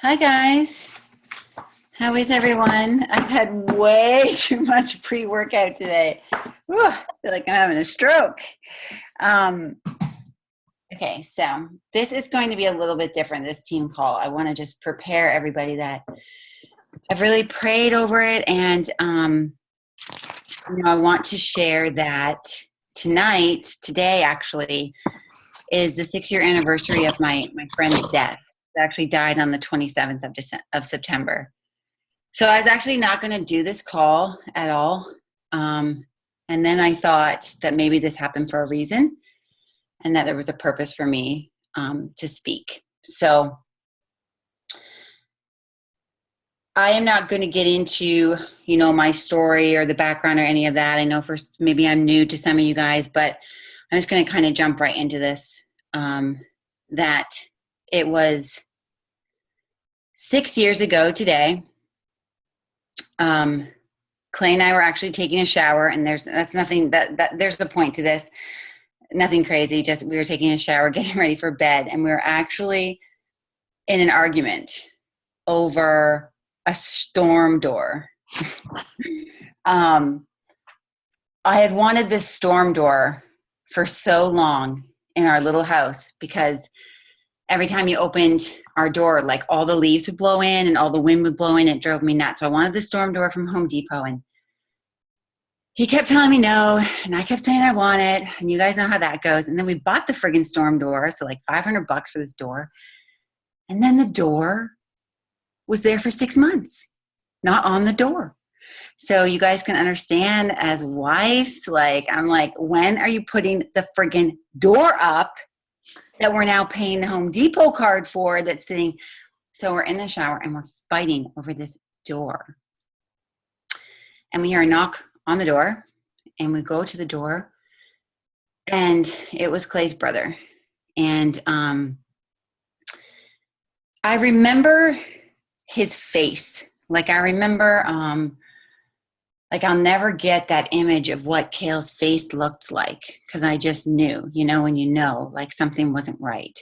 Hi guys, how is everyone? I've had way too much pre-workout today. Whew, I feel like I'm having a stroke. Um, okay, so this is going to be a little bit different, this team call. I want to just prepare everybody that I've really prayed over it, and I want to share that today actually, is the 6-year anniversary of my friend's death. He actually died on the 27th of September. So I was actually not going to do this call at all. And then I thought that maybe this happened for a reason and that there was a purpose for me to speak. So I am not going to get into, my story or the background or any of that. I know first maybe I'm new to some of you guys, but I'm just going to kind of jump right into this. That it was 6 years ago today. Clay and I were actually taking a shower, and there's the point to this. Nothing crazy, just we were taking a shower, getting ready for bed, and we were actually in an argument over a storm door. I had wanted this storm door for so long in our little house because every time you opened our door, like all the leaves would blow in and all the wind would blow in. It drove me nuts. So I wanted the storm door from Home Depot, and he kept telling me no, and I kept saying I want it, and you guys know how that goes. And then we bought the friggin' storm door, so like $500 for this door. And then the door was there for 6 months, not on the door. So you guys can understand as wives, I'm like, when are you putting the friggin' door up that we're now paying the Home Depot card for that's sitting? So we're in the shower and we're fighting over this door. And we hear a knock on the door, and we go to the door, and it was Clay's brother. And I remember his face. I remember, I'll never get that image of what Kale's face looked like, because I just knew, when something wasn't right.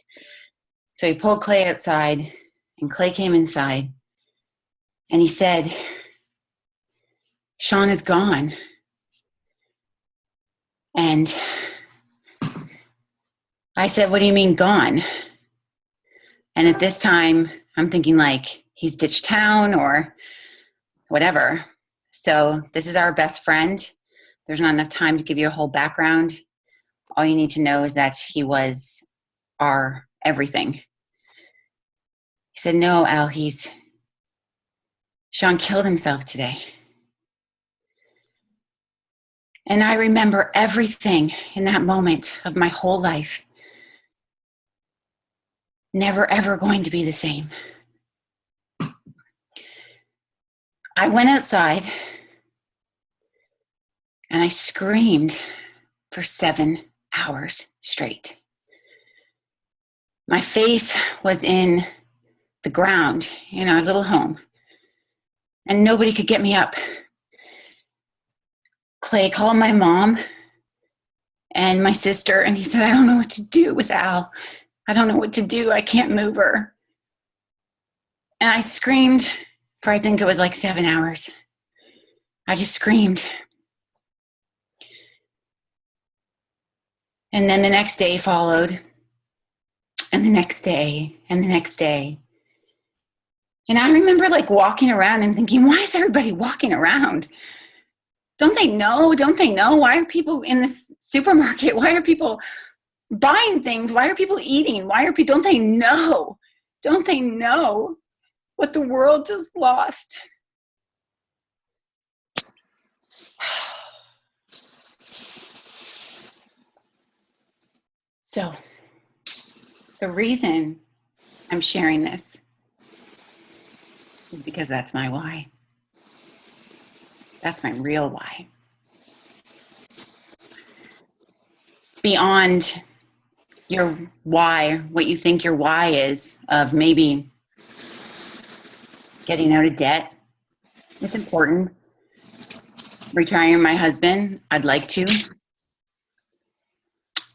So he pulled Clay outside, and Clay came inside, and he said, "Sean is gone." And I said, "What do you mean gone?" And at this time, I'm thinking he's ditched town or whatever. So this is our best friend. There's not enough time to give you a whole background. All you need to know is that he was our everything. He said, "No, Al, Sean killed himself today." And I remember everything in that moment of my whole life never, ever going to be the same. I went outside and I screamed for 7 hours straight. My face was in the ground in our little home, and nobody could get me up. Clay called my mom and my sister, and he said, "I don't know what to do with Al. I don't know what to do. I can't move her." And I screamed for, I think it was 7 hours. I just screamed. And then the next day followed, and the next day, and the next day. And I remember walking around and thinking, why is everybody walking around? Don't they know? Don't they know? Why are people in this supermarket? Why are people buying things? Why are people eating? Don't they know? Don't they know what the world just lost? So the reason I'm sharing this is because that's my why. That's my real why. Beyond your why, what you think your why is of maybe getting out of debt, it's important. Retiring my husband, I'd like to.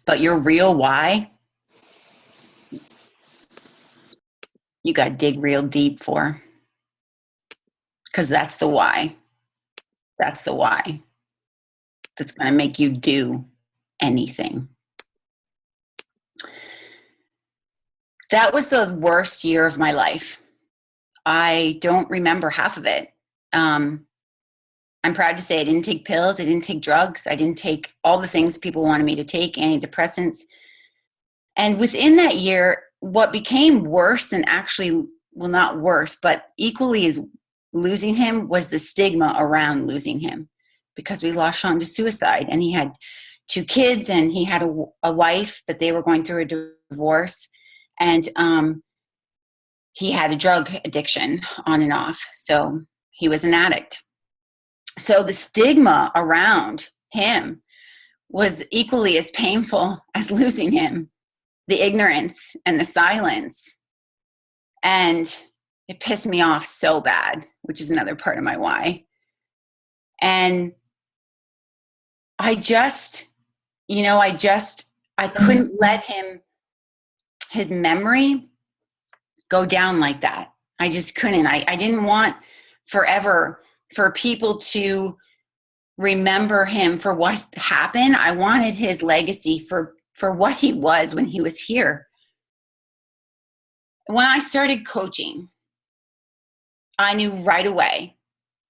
But your real why, you got to dig real deep for, because that's the why. That's the why that's going to make you do anything. That was the worst year of my life. I don't remember half of it. I'm proud to say I didn't take pills. I didn't take drugs. I didn't take all the things people wanted me to take, antidepressants. And within that year, what became worse than actually, well, not worse, but equally as losing him was the stigma around losing him, because we lost Sean to suicide, and he had 2 kids, and he had a wife, but they were going through a divorce, and he had a drug addiction on and off. So he was an addict. So the stigma around him was equally as painful as losing him. The ignorance and the silence. And it pissed me off so bad, which is another part of my why. And I couldn't let his memory go down like that. I just couldn't. I didn't want forever for people to remember him for what happened. I wanted his legacy for what he was when he was here. When I started coaching, I knew right away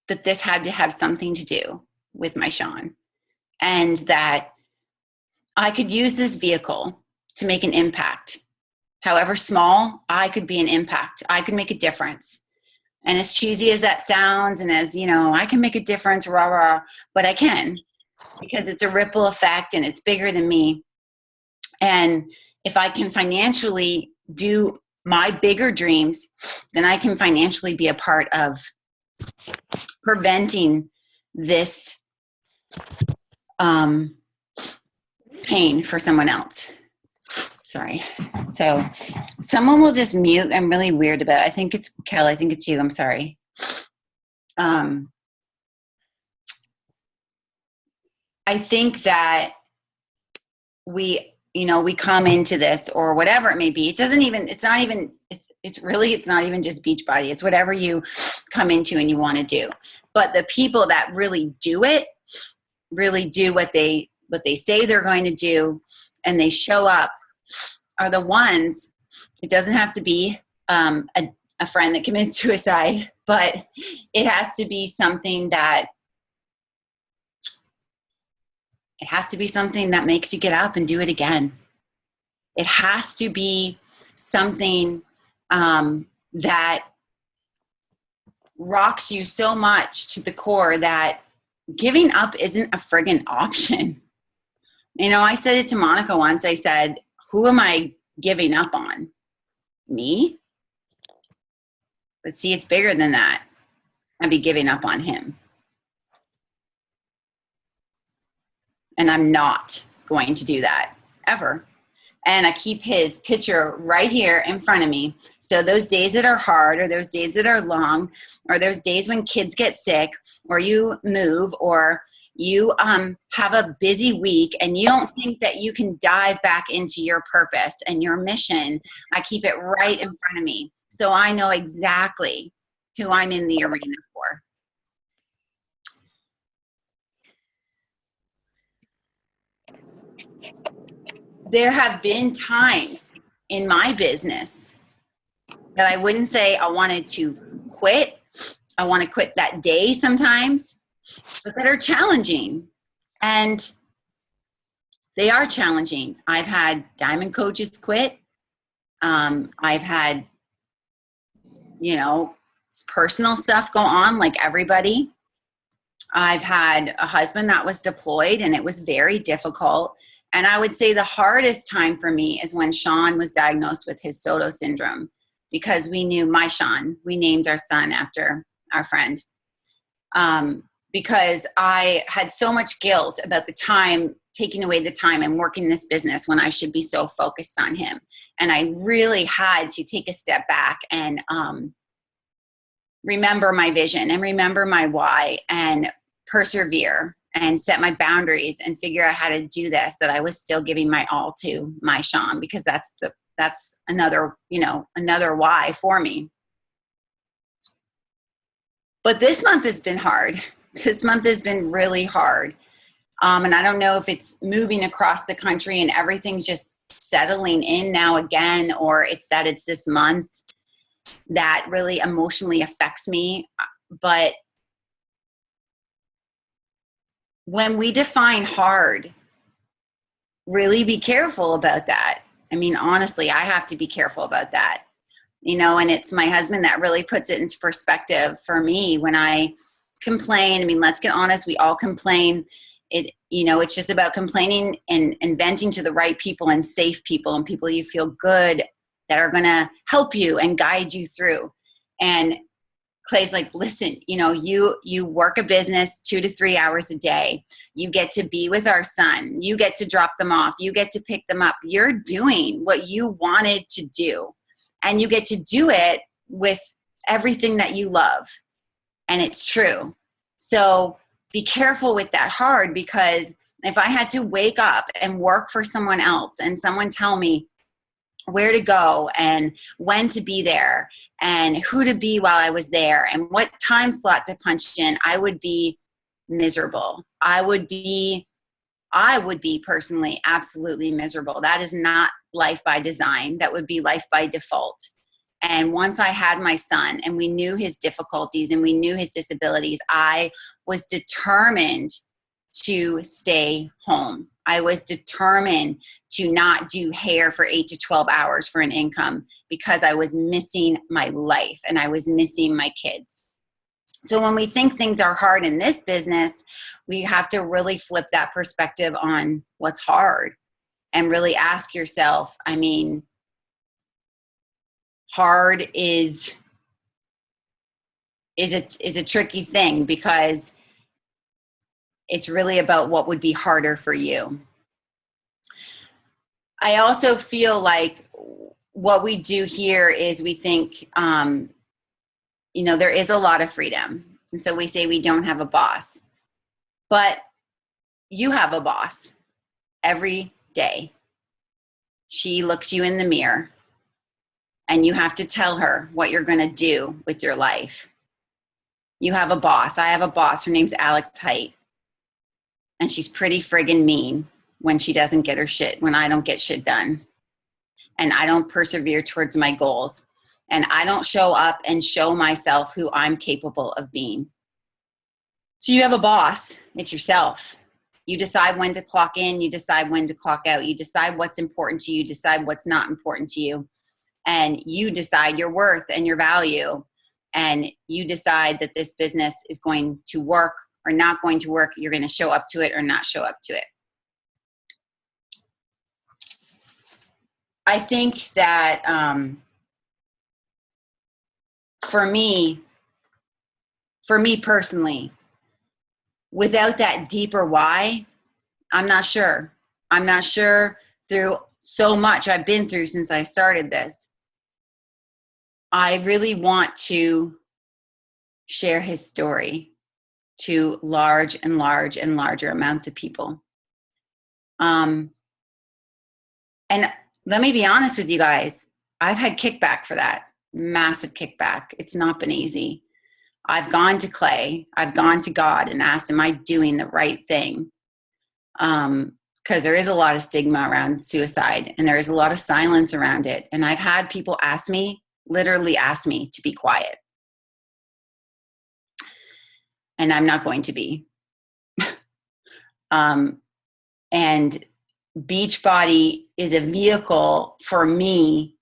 that this had to have something to do with my Sean, and that I could use this vehicle to make an impact. However small, I could be an impact. I could make a difference. And as cheesy as that sounds, and as, I can make a difference, rah, rah, but I can, because it's a ripple effect and it's bigger than me. And if I can financially do my bigger dreams, then I can financially be a part of preventing this pain for someone else. Sorry. So someone will just mute. I'm really weird about it. I think it's Kel. I think it's you. I'm sorry. I think that we come into this, or whatever it may be. It's not even just Beachbody. It's whatever you come into and you want to do. But the people that really do it, really do what they say they're going to do, and they show up, are the ones. It doesn't have to be a friend that committed suicide, but it has to be something that makes you get up and do it again. It has to be something that rocks you so much to the core that giving up isn't a friggin' option. I said it to Monica once. I said, who am I giving up on? Me? But see, it's bigger than that. I'd be giving up on him. And I'm not going to do that ever. And I keep his picture right here in front of me. So those days that are hard, or those days that are long, or those days when kids get sick, or you move, or you have a busy week and you don't think that you can dive back into your purpose and your mission, I keep it right in front of me. So I know exactly who I'm in the arena for. There have been times in my business that I wouldn't say I wanted to quit. I want to quit that day sometimes, but that are challenging. And they are challenging. I've had diamond coaches quit. I've had, personal stuff go on like everybody. I've had a husband that was deployed, and it was very difficult. And I would say the hardest time for me is when Sean was diagnosed with his Soto syndrome, because we knew my Sean. We named our son after our friend. Because I had so much guilt about the time, taking away the time and working this business when I should be so focused on him. And I really had to take a step back and remember my vision and remember my why and persevere and set my boundaries and figure out how to do this, that I was still giving my all to my Sean, because that's that's another, another why for me. But this month has been hard. This month has been really hard. And I don't know if it's moving across the country and everything's just settling in now again, or it's that it's this month that really emotionally affects me. But when we define hard, really be careful about that. I mean, honestly, I have to be careful about that, and it's my husband that really puts it into perspective for me when I complain. I mean, let's get honest. We all complain. It's just about complaining and venting to the right people and safe people and people you feel good that are going to help you and guide you through. And Clay's like, listen, you work a business 2 to 3 hours a day. You get to be with our son. You get to drop them off. You get to pick them up. You're doing what you wanted to do. And you get to do it with everything that you love. And it's true. So be careful with that hard, because if I had to wake up and work for someone else and someone tell me where to go and when to be there and who to be while I was there and what time slot to punch in, I would be miserable. I would be personally absolutely miserable. That is not life by design. That would be life by default. And once I had my son and we knew his difficulties and we knew his disabilities, I was determined to stay home. I was determined to not do hair for 8 to 12 hours for an income, because I was missing my life and I was missing my kids. So when we think things are hard in this business, we have to really flip that perspective on what's hard and really ask yourself, I mean, hard is a tricky thing, because it's really about what would be harder for you. I also feel like what we do here is we think, there is a lot of freedom. And so we say we don't have a boss. But you have a boss every day. She looks you in the mirror and you have to tell her what you're going to do with your life. You have a boss. I have a boss. Her name's Heitt. And she's pretty friggin' mean when she doesn't get her shit, when I don't get shit done. And I don't persevere towards my goals. And I don't show up and show myself who I'm capable of being. So you have a boss. It's yourself. You decide when to clock in. You decide when to clock out. You decide what's important to you. Decide what's not important to you. And you decide your worth and your value. And you decide that this business is going to work or not going to work. You're going to show up to it or not show up to it. I think that for me personally, without that deeper why, I'm not sure. I'm not sure through so much I've been through since I started this. I really want to share his story to large and larger amounts of people. And let me be honest with you guys. I've had kickback for that. Massive kickback. It's not been easy. I've gone to Clay. I've gone to God and asked, am I doing the right thing? Because there is a lot of stigma around suicide and there is a lot of silence around it. And I've had people literally ask me to be quiet. And I'm not going to be. And Beachbody is a vehicle for me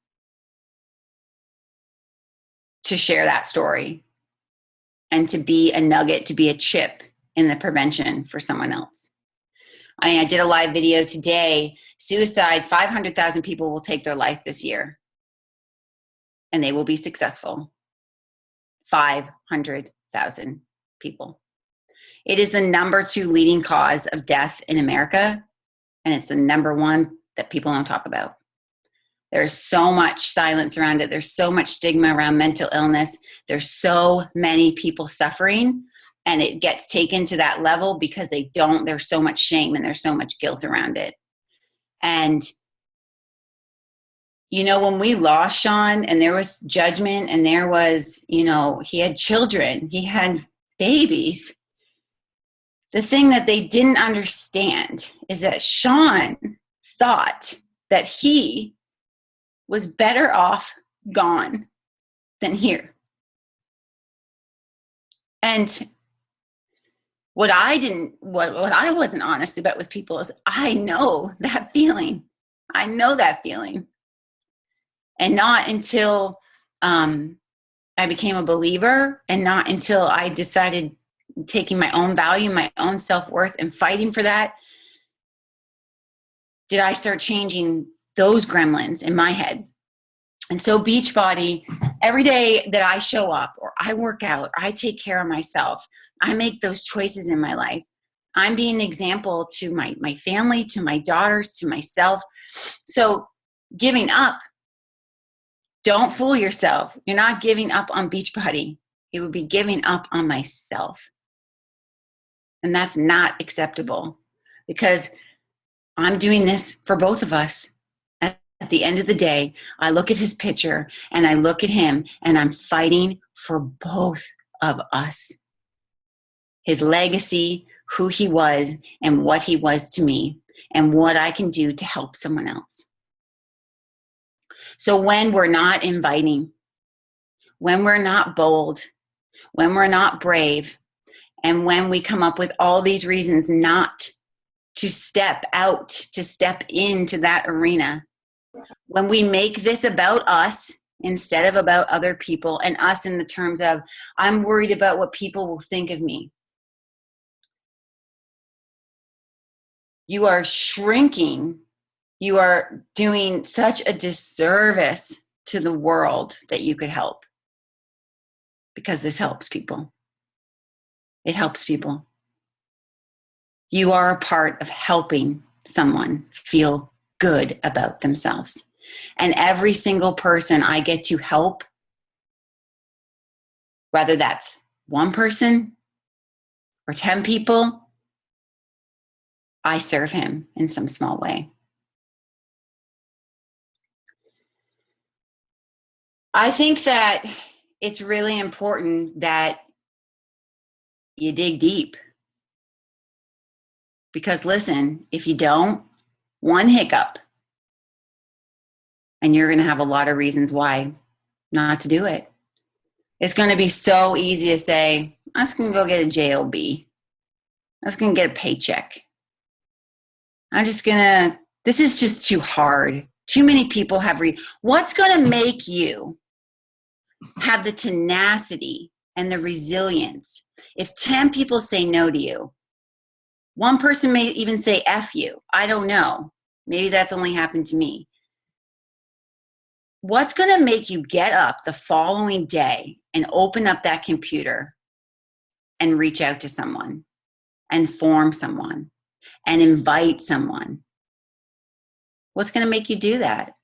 to share that story and to be a nugget, to be a chip in the prevention for someone else. I did a live video today. Suicide, 500,000 people will take their life this year. And they will be successful. 500,000 people. It is the number 2 leading cause of death in America. And it's the number 1 that people don't talk about. There's so much silence around it. There's so much stigma around mental illness. There's so many people suffering, and it gets taken to that level because there's so much shame and there's so much guilt around it. And you know, when we lost Sean and there was judgment and there was, you know, he had children, he had babies. The thing that they didn't understand is that Sean thought that he was better off gone than here. And what I wasn't honest about with people is I know that feeling. I know that feeling. And not until I became a believer, and not until I decided taking my own value, my own self-worth, and fighting for that, did I start changing those gremlins in my head. And so Beachbody, every day that I show up or I work out, or I take care of myself, I make those choices in my life. I'm being an example to my family, to my daughters, to myself. So giving up, don't fool yourself. You're not giving up on Beachbody. It would be giving up on myself. And that's not acceptable, because I'm doing this for both of us. At the end of the day, I look at his picture and I look at him and I'm fighting for both of us. His legacy, who he was and what he was to me, and what I can do to help someone else. So when we're not inviting, when we're not bold, when we're not brave, and when we come up with all these reasons not to step out, to step into that arena, when we make this about us instead of about other people, and us in the terms of, I'm worried about what people will think of me, you are shrinking. You are doing such a disservice to the world that you could help, because this helps people. It helps people. You are a part of helping someone feel good about themselves. And every single person I get to help, whether that's one person or 10 people, I serve him in some small way. I think that it's really important that you dig deep. Because listen, if you don't, one hiccup, and you're going to have a lot of reasons why not to do it. It's going to be so easy to say, I'm just going to go get a job. I'm just going to get a paycheck. This is just too hard. Too many people have what's going to make you have the tenacity and the resilience? If 10 people say no to you, one person may even say F you. I don't know. Maybe that's only happened to me. What's going to make you get up the following day and open up that computer and reach out to someone and form someone and invite someone? What's going to make you do that?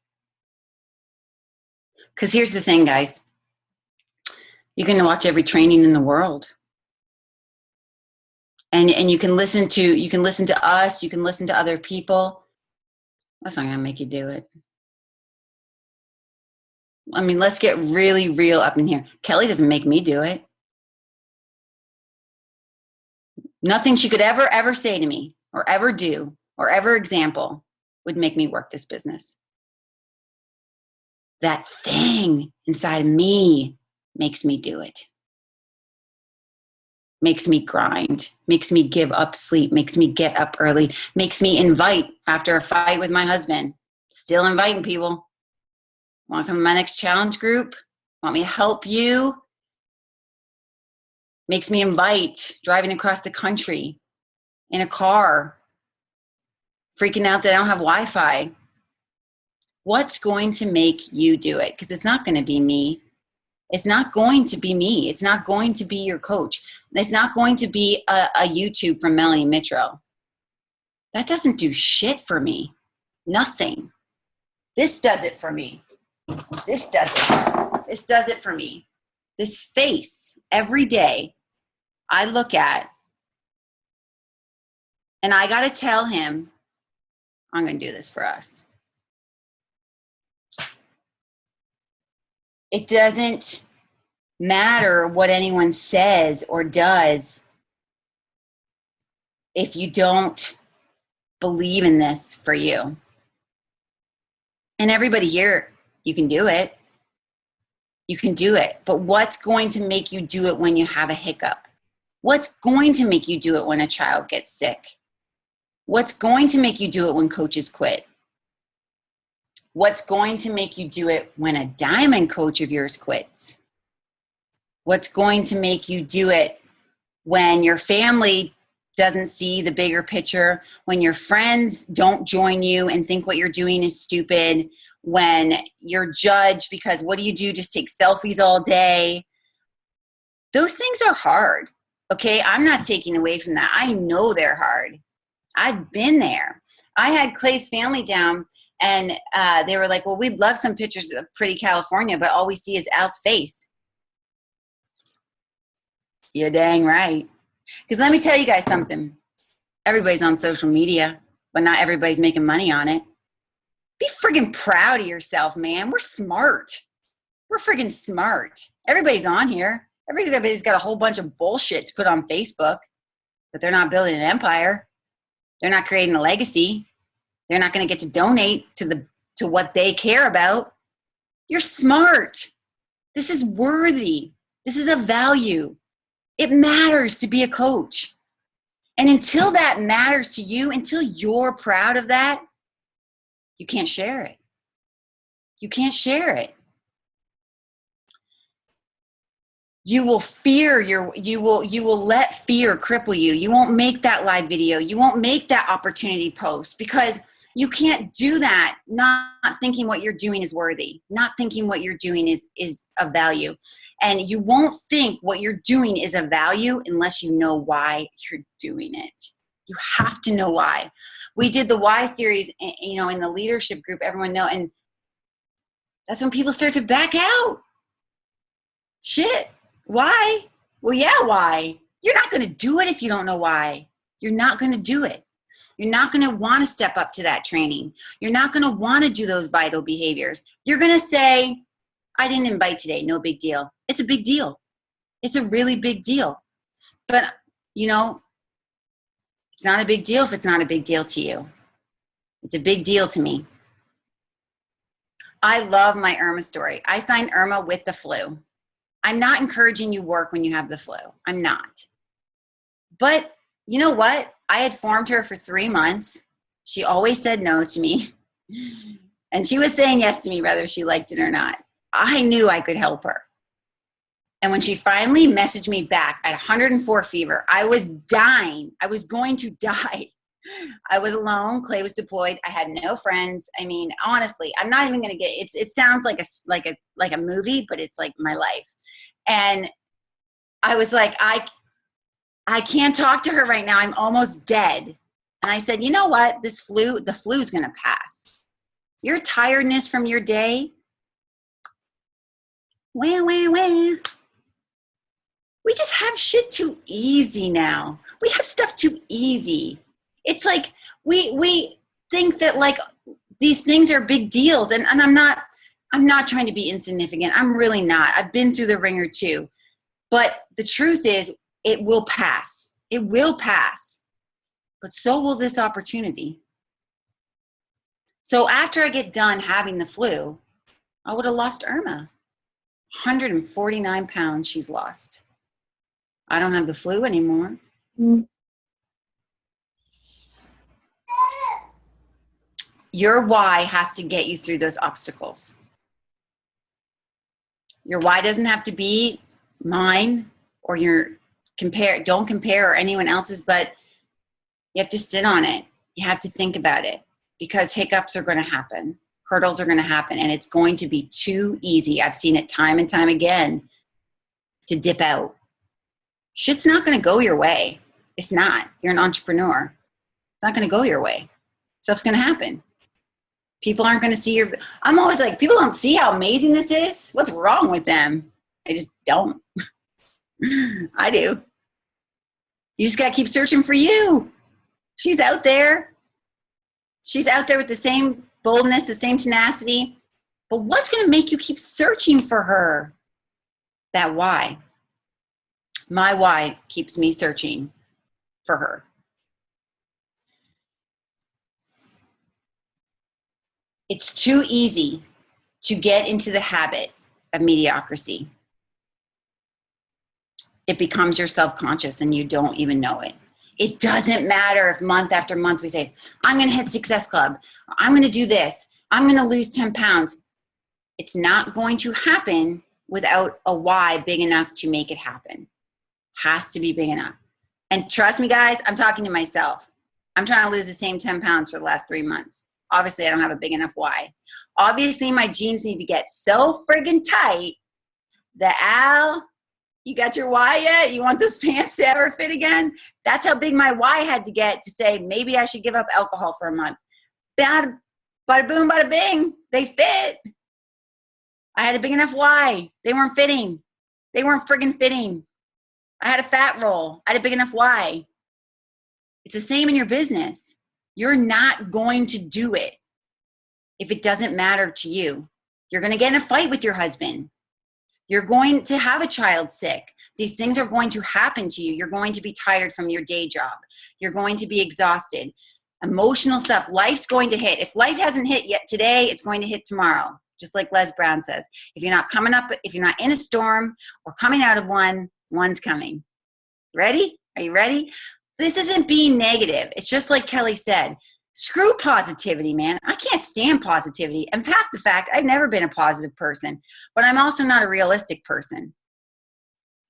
Because here's the thing, guys. You can watch every training in the world. And you can listen to us, you can listen to other people. That's not going to make you do it. I mean, let's get really real up in here. Kelly doesn't make me do it. Nothing she could ever say to me or ever do or ever example would make me work this business. That thing inside of me makes me do it. Makes me grind, makes me give up sleep, makes me get up early, makes me invite after a fight with my husband. Still inviting people. Want to come to my next challenge group? Want me to help you? Makes me invite, driving across the country in a car, freaking out that I don't have Wi-Fi. What's going to make you do it? Because it's not going to be me. It's not going to be me. It's not going to be your coach. It's not going to be a YouTube from Melanie Mitro. That doesn't do shit for me. Nothing. This does it for me. This does it. This does it for me. This face every day I look at, and I got to tell him, I'm going to do this for us. It doesn't matter what anyone says or does if you don't believe in this for you. And everybody here, you can do it. You can do it. But what's going to make you do it when you have a hiccup? What's going to make you do it when a child gets sick? What's going to make you do it when coaches quit? What's going to make you do it when a diamond coach of yours quits? What's going to make you do it when your family doesn't see the bigger picture, when your friends don't join you and think what you're doing is stupid, when you're judged because what do you do? Just take selfies all day. Those things are hard. Okay, I'm not taking away from that. I know they're hard. I've been there. I had Clay's family down and they were like, well, we'd love some pictures of pretty California, but all we see is Al's face. You're dang right. Because let me tell you guys something. Everybody's on social media, but not everybody's making money on it. Be friggin' proud of yourself, man. We're smart. We're friggin' smart. Everybody's on here. Everybody's got a whole bunch of bullshit to put on Facebook, but they're not building an empire. They're not creating a legacy. They're not going to get to donate to what they care about. You're smart. This is worthy. This is a value. It matters to be a coach. And until that matters to you, until you're proud of that, you can't share it. You can't share it. You will fear you will let fear cripple you. You won't make that live video. You won't make that opportunity post because you can't do that not thinking what you're doing is worthy, not thinking what you're doing is of value. And you won't think what you're doing is of value unless you know why you're doing it. You have to know why. We did the why series, you know, in the leadership group, everyone know, and that's when people start to back out. Shit. Why? Well, yeah, why? You're not going to do it if you don't know why. You're not going to do it. You're not going to want to step up to that training. You're not going to want to do those vital behaviors. You're going to say, I didn't invite today. No big deal. It's a big deal. It's a really big deal. But, you know, it's not a big deal if it's not a big deal to you. It's a big deal to me. I love my Irma story. I signed Irma with the flu. I'm not encouraging you work when you have the flu. I'm not. But you know what? I had formed her for 3 months. She always said no to me. And she was saying yes to me whether she liked it or not. I knew I could help her. And when she finally messaged me back at 104 fever, I was dying. I was going to die. I was alone. Clay was deployed. I had no friends. I mean, honestly, I'm not even going to get it sounds like a movie, but it's like my life. And I was like, I can't talk to her right now. I'm almost dead. And I said, you know what? The flu's going to pass. Your tiredness from your day, wah, wah, wah. We just have shit too easy now. We have stuff too easy. It's like we think that like these things are big deals. And I'm not trying to be insignificant. I'm really not. I've been through the ringer too. But the truth is, it will pass. It will pass. But so will this opportunity. So after I get done having the flu, I would have lost Irma. 149 pounds she's lost. I don't have the flu anymore. Mm. Your why has to get you through those obstacles. Your why doesn't have to be mine or don't compare or anyone else's, but you have to sit on it. You have to think about it because hiccups are going to happen. Hurdles are going to happen and it's going to be too easy. I've seen it time and time again to dip out. Shit's not going to go your way. It's not. You're an entrepreneur. It's not going to go your way. Stuff's going to happen. People aren't going to see I'm always like, people don't see how amazing this is. What's wrong with them? I just don't. I do. You just got to keep searching for you. She's out there. She's out there with the same boldness, the same tenacity. But what's going to make you keep searching for her? That why. My why keeps me searching for her. It's too easy to get into the habit of mediocrity. It becomes your self-conscious and you don't even know it. It doesn't matter if month after month we say, I'm going to hit Success Club, or I'm going to do this, I'm going to lose 10 pounds. It's not going to happen without a why big enough to make it happen. Has to be big enough. And trust me, guys, I'm talking to myself. I'm trying to lose the same 10 pounds for the last 3 months. Obviously, I don't have a big enough why. Obviously, my jeans need to get so friggin' tight that, Al, you got your why yet? You want those pants to ever fit again? That's how big my why had to get to say, maybe I should give up alcohol for a month. Bada, bada boom, bada bing. They fit. I had a big enough why. They weren't fitting. They weren't friggin' fitting. I had a fat roll. I had a big enough why. It's the same in your business. You're not going to do it if it doesn't matter to you. You're going to get in a fight with your husband. You're going to have a child sick. These things are going to happen to you. You're going to be tired from your day job. You're going to be exhausted. Emotional stuff. Life's going to hit. If life hasn't hit yet today, it's going to hit tomorrow. Just like Les Brown says, if you're not coming up, if you're not in a storm or coming out of one, one's coming. Ready? Are you ready? This isn't being negative. It's just like Kelly said, screw positivity, man. I can't stand positivity. And half the fact, I've never been a positive person, but I'm also not a realistic person.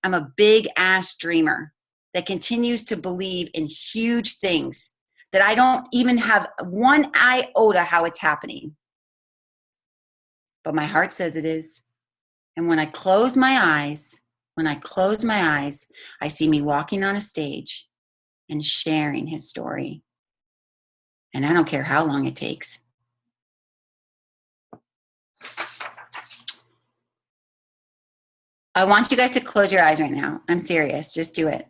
I'm a big ass dreamer that continues to believe in huge things that I don't even have one iota how it's happening. But my heart says it is. And when I close my eyes, I see me walking on a stage and sharing his story. And I don't care how long it takes. I want you guys to close your eyes right now. I'm serious. Just do it.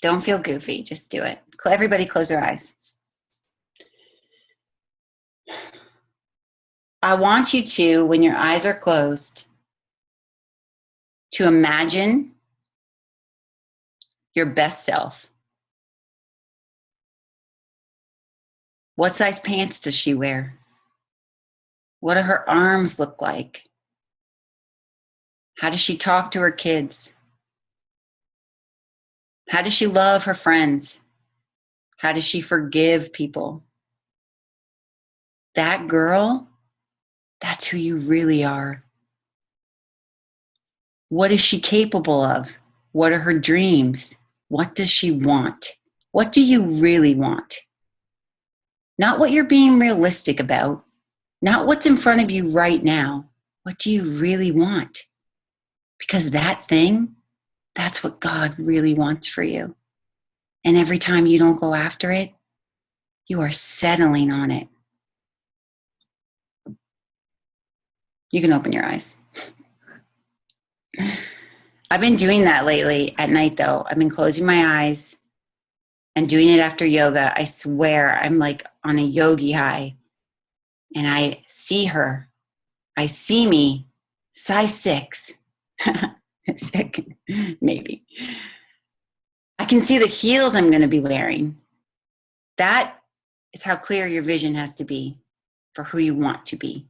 Don't feel goofy. Just do it. Everybody close their eyes. I want you to, when your eyes are closed, to imagine your best self. What size pants does she wear? What do her arms look like? How does she talk to her kids? How does she love her friends? How does she forgive people? That girl, that's who you really are. What is she capable of? What are her dreams? What does she want? What do you really want? Not what you're being realistic about. Not what's in front of you right now. What do you really want? Because that thing, that's what God really wants for you. And every time you don't go after it, you are settling on it. You can open your eyes. I've been doing that lately at night, though. I've been closing my eyes and doing it after yoga. I swear I'm like on a yogi high. And I see her. I see me, size 6. Maybe. I can see the heels I'm going to be wearing. That is how clear your vision has to be for who you want to be.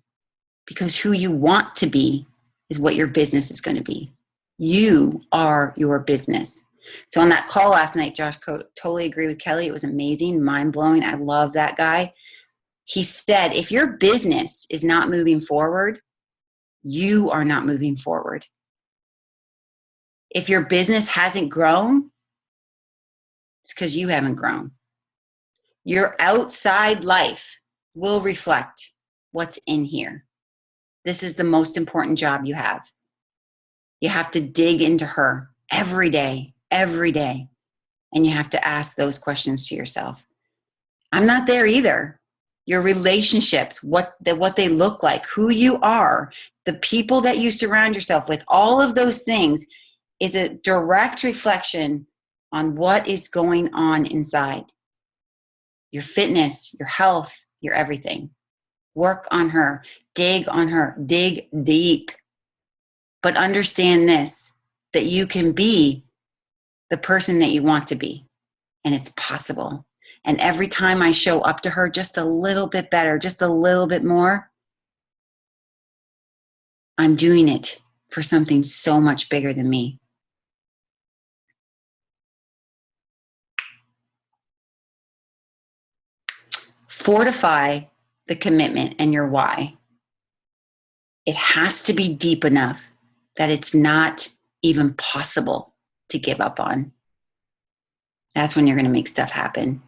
Because who you want to be is what your business is going to be. You are your business. So on that call last night, Josh totally agree with Kelly. It was amazing, mind-blowing. I love that guy. He said, if your business is not moving forward, you are not moving forward. If your business hasn't grown, it's because you haven't grown. Your outside life will reflect what's in here. This is the most important job you have. You have to dig into her every day. And you have to ask those questions to yourself. I'm not there either. Your relationships, what they look like, who you are, the people that you surround yourself with, all of those things is a direct reflection on what is going on inside. Your fitness, your health, your everything. work on her, dig on her, dig deep. But understand this, that you can be the person that you want to be, and it's possible. And every time I show up to her just a little bit better, just a little bit more, I'm doing it for something so much bigger than me. Fortify the commitment and your why. It has to be deep enough that it's not even possible to give up on. That's when you're going to make stuff happen.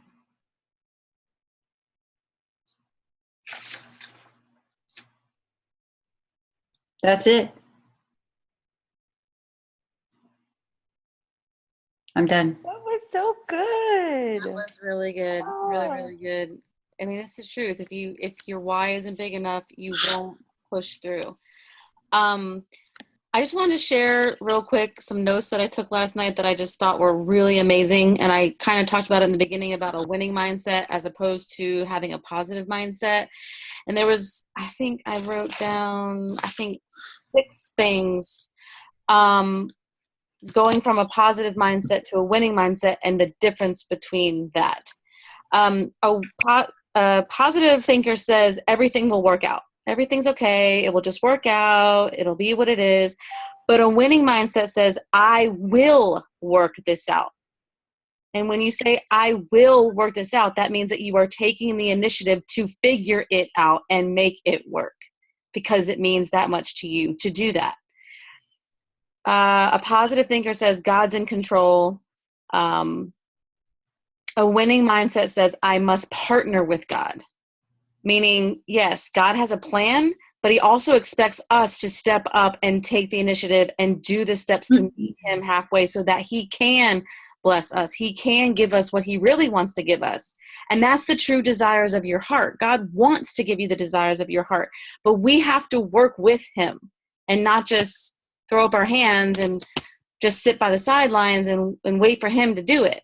That's it. I'm done. That was so good. That was really good. Really, really good. I mean, it's the truth. If your why isn't big enough, you won't push through. I just wanted to share real quick some notes that I took last night that I just thought were really amazing. And I kind of talked about it in the beginning about a winning mindset as opposed to having a positive mindset. And there was, I think I wrote down, 6 things, going from a positive mindset to a winning mindset and the difference between that. A positive thinker says everything will work out. Everything's okay. It will just work out. It'll be what it is. But a winning mindset says, I will work this out. And when you say, I will work this out, that means that you are taking the initiative to figure it out and make it work because it means that much to you to do that. A positive thinker says, God's in control. A winning mindset says, I must partner with God. Meaning, yes, God has a plan, but he also expects us to step up and take the initiative and do the steps to meet him halfway so that he can bless us. He can give us what he really wants to give us. And that's the true desires of your heart. God wants to give you the desires of your heart, but we have to work with him and not just throw up our hands and just sit by the sidelines and wait for him to do it.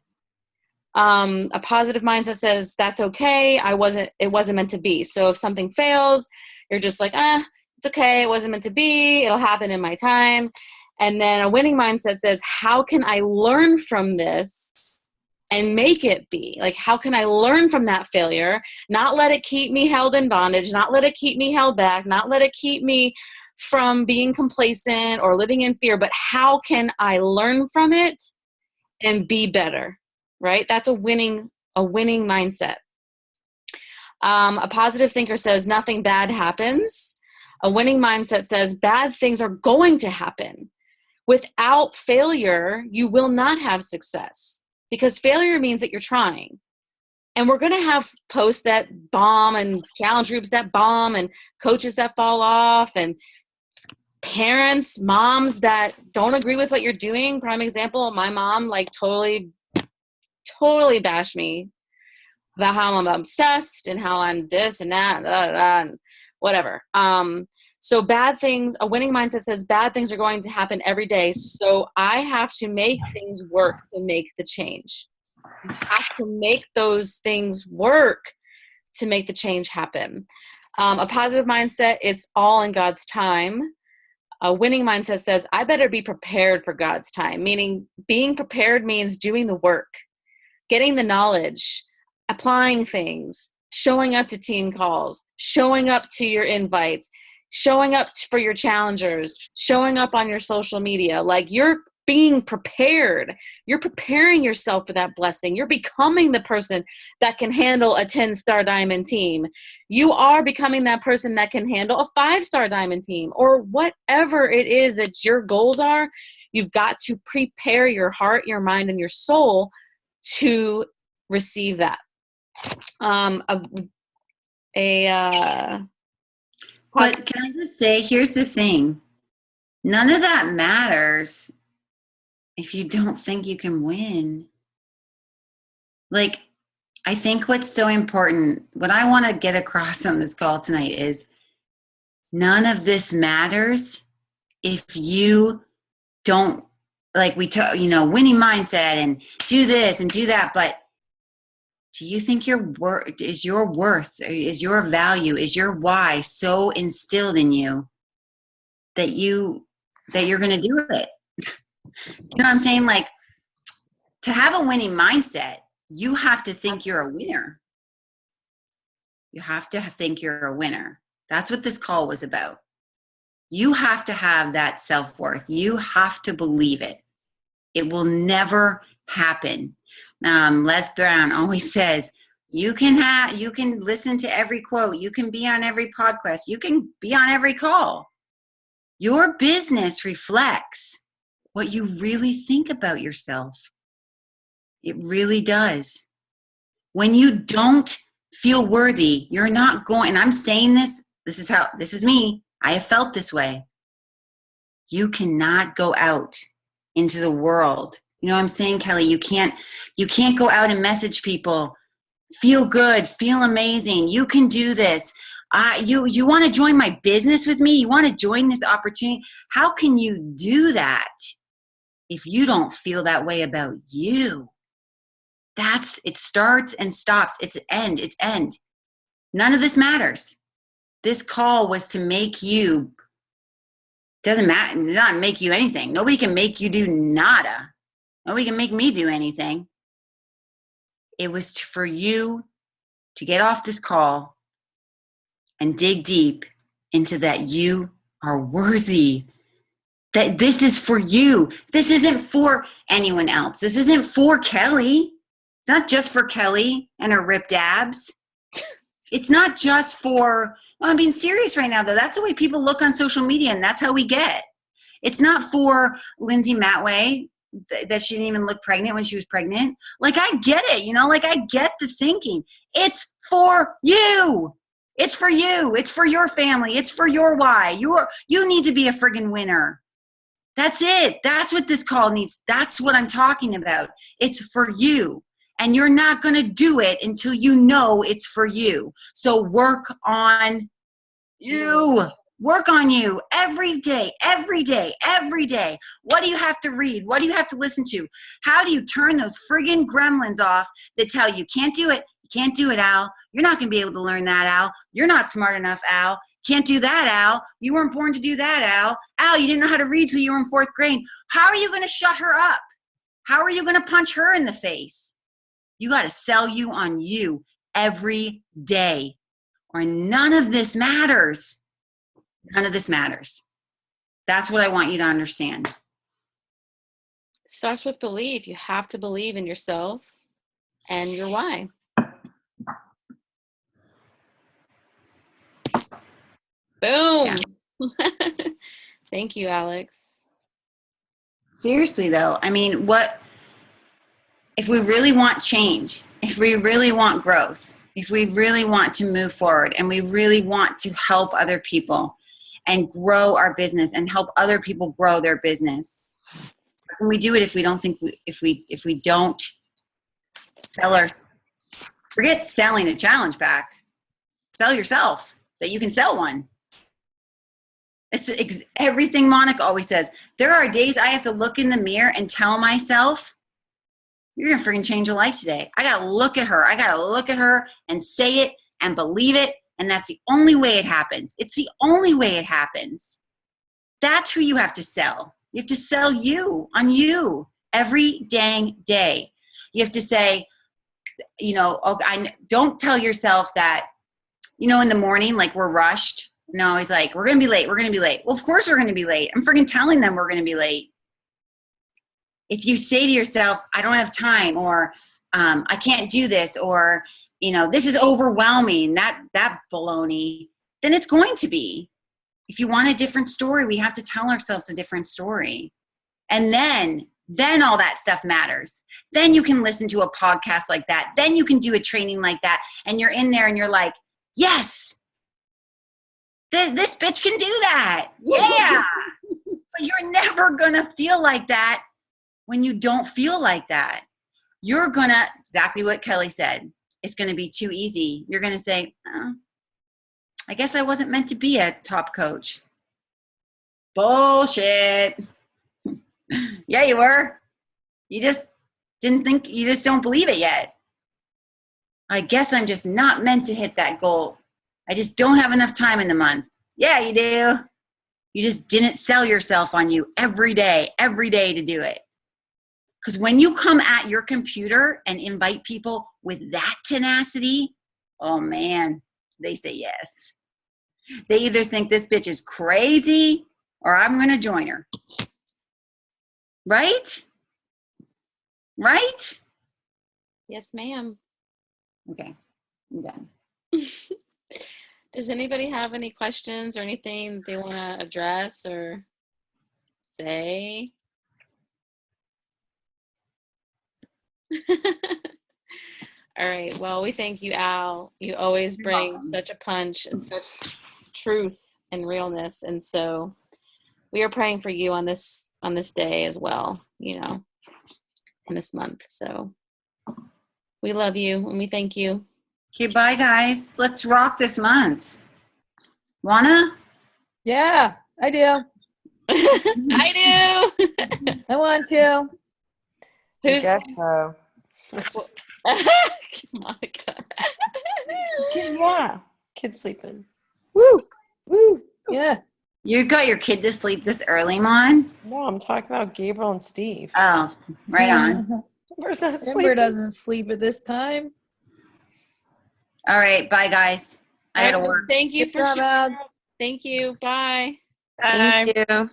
A positive mindset says that's okay. It wasn't meant to be. So if something fails, you're just like, it's okay. It wasn't meant to be. It'll happen in my time. And then a winning mindset says, how can I learn from this and make it be? Like, how can I learn from that failure? Not let it keep me held in bondage, not let it keep me held back, not let it keep me from being complacent or living in fear, but how can I learn from it and be better? Right? That's a winning mindset. A positive thinker says nothing bad happens. A winning mindset says bad things are going to happen. Without failure, you will not have success because failure means that you're trying. And we're going to have posts that bomb and challenge groups that bomb and coaches that fall off and parents, moms that don't agree with what you're doing. Prime example, my mom totally bashed me about how I'm obsessed and how I'm this and that and whatever. So bad things, a winning mindset says bad things are going to happen every day. So I have to make things work to make the change. I have to make those things work to make the change happen. A positive mindset, it's all in God's time. A winning mindset says, I better be prepared for God's time, meaning being prepared means doing the work, getting the knowledge, applying things, showing up to team calls, showing up to your invites, showing up for your challengers, showing up on your social media. Like, you're being prepared. You're preparing yourself for that blessing. You're becoming the person that can handle a 10-star diamond team. You are becoming that person that can handle a 5-star diamond team, or whatever it is that your goals are. You've got to prepare your heart, your mind, and your soul to receive that. But can I just say, here's the thing. None of that matters if you don't think you can win. Like, I think what's so important, what I want to get across on this call tonight is none of this matters if you don't, like we talk, winning mindset and do this and do that, but Do you think your worth, is your value, is your why so instilled in you that you're going to do it? You know what I'm saying? Like, to have a winning mindset, you have to think you're a winner. You have to think you're a winner. That's what this call was about. You have to have that self-worth. You have to believe it. It will never happen. Les Brown always says, you can listen to every quote. You can be on every podcast. You can be on every call. Your business reflects what you really think about yourself. It really does. When you don't feel worthy, you're not going, and I'm saying this is me. I have felt this way. You cannot go out into the world. You know what I'm saying, Kelly? You can't go out and message people, feel good, feel amazing. You can do this. You want to join my business with me? You want to join this opportunity? How can you do that if you don't feel that way about you? It starts and stops. It's end. None of this matters. This call was to make you, doesn't matter, not make you anything. Nobody can make you do nada. Nobody can make me do anything. It was for you to get off this call and dig deep into that you are worthy. That this is for you. This isn't for anyone else. This isn't for Kelly. It's not just for Kelly and her ripped abs. It's not just for, well, I'm being serious right now, though. That's the way people look on social media, and that's how we get. It's not for Lindsay Matway that she didn't even look pregnant when she was pregnant. Like, I get it, like I get the thinking. It's for you. It's for you. It's for your family. It's for your why. You need to be a friggin' winner. That's it. That's what this call needs. That's what I'm talking about. It's for you. And you're not going to do it until you know it's for you. So work on you. Work on you every day, every day, every day. What do you have to read? What do you have to listen to? How do you turn those friggin' gremlins off that tell you can't do it? You can't do it, Al. You're not going to be able to learn that, Al. You're not smart enough, Al. Can't do that, Al. You weren't born to do that, Al. Al, you didn't know how to read till you were in 4th grade. How are you going to shut her up? How are you going to punch her in the face? You got to sell you on you every day, or none of this matters. None of this matters. That's what I want you to understand. It starts with belief. You have to believe in yourself and your why. Boom. Yeah. Thank you, Alex. Seriously, though, I mean, if we really want change, if we really want growth, if we really want to move forward, and we really want to help other people and grow our business and help other people grow their business, how can we do it if we don't think if we don't sell forget selling a challenge pack, sell yourself that you can sell one. It's everything Monica always says. There are days I have to look in the mirror and tell myself, you're going to freaking change your life today. I got to look at her. I got to look at her and say it and believe it. And that's the only way it happens. It's the only way it happens. That's who you have to sell. You have to sell you on you every dang day. You have to say, don't tell yourself that, in the morning, like we're rushed. No, he's like, we're going to be late. We're going to be late. Well, of course we're going to be late. I'm freaking telling them we're going to be late. If you say to yourself, I don't have time, or I can't do this, or, this is overwhelming, that baloney, then it's going to be. If you want a different story, we have to tell ourselves a different story. And then all that stuff matters. Then you can listen to a podcast like that. Then you can do a training like that. And you're in there and you're like, yes, this bitch can do that. Yeah. But you're never going to feel like that when you don't feel like that. You're going to, exactly what Kelly said, it's going to be too easy. You're going to say, I guess I wasn't meant to be a top coach. Bullshit. Yeah, you were. You just didn't think, you just don't believe it yet. I guess I'm just not meant to hit that goal. I just don't have enough time in the month. Yeah, you do. You just didn't sell yourself on you every day to do it. Because when you come at your computer and invite people with that tenacity, oh man, they say yes. They either think this bitch is crazy or I'm going to join her. Right? Right? Yes, ma'am. Okay, I'm done. Does anybody have any questions or anything that they want to address or say? All right. Well, we thank you, Al. You always You're bring welcome. such a punch and such truth and realness. And so we are praying for you on this day as well, you know, in this month. So we love you and we thank you. Okay, bye guys. Let's rock this month. Wanna? Yeah, I do. I do. I want to. Who's I guess so. Monica? Yeah. Kid sleeping. Woo! Woo! Yeah. You got your kid to sleep this early, Mon? No, I'm talking about Gabriel and Steve. Oh, right on. Where's that Amber sleeping? doesn't sleep at this time. All right, bye guys. I gotta All right, work. thank you Good for job, sharing. Al. Thank you. Bye. Bye. Thank you.